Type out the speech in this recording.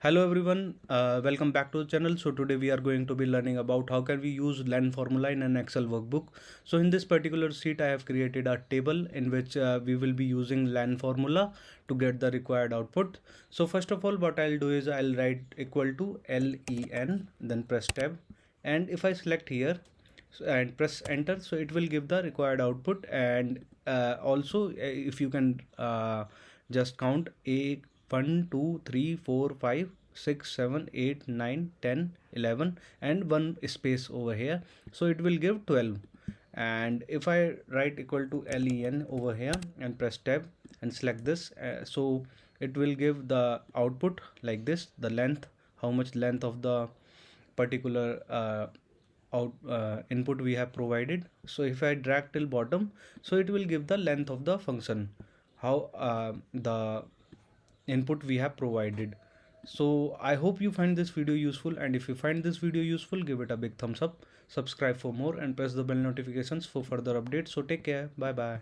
Hello everyone, welcome back to the channel. So today we are going to be learning about how can we use len formula in an Excel workbook. So in this particular sheet I have created a table in which we will be using len formula to get the required output. So first of all what I'll do is I'll write equal to len, then press tab, and if I select here and press enter, so it will give the required output. And also if you can just count a 1 2 3 4 5 6 7 8 9 10 11 and one space over here, so it will give 12. And if I write equal to len over here and press tab and select this, so it will give the output like this, the length, how much length of the particular input we have provided. So if I drag till bottom, so it will give the length of the function, how the input we have provided. So I hope you find this video useful, and if you find this video useful, give it a big thumbs up, subscribe for more, and press the bell notifications for further updates. So take care, bye bye.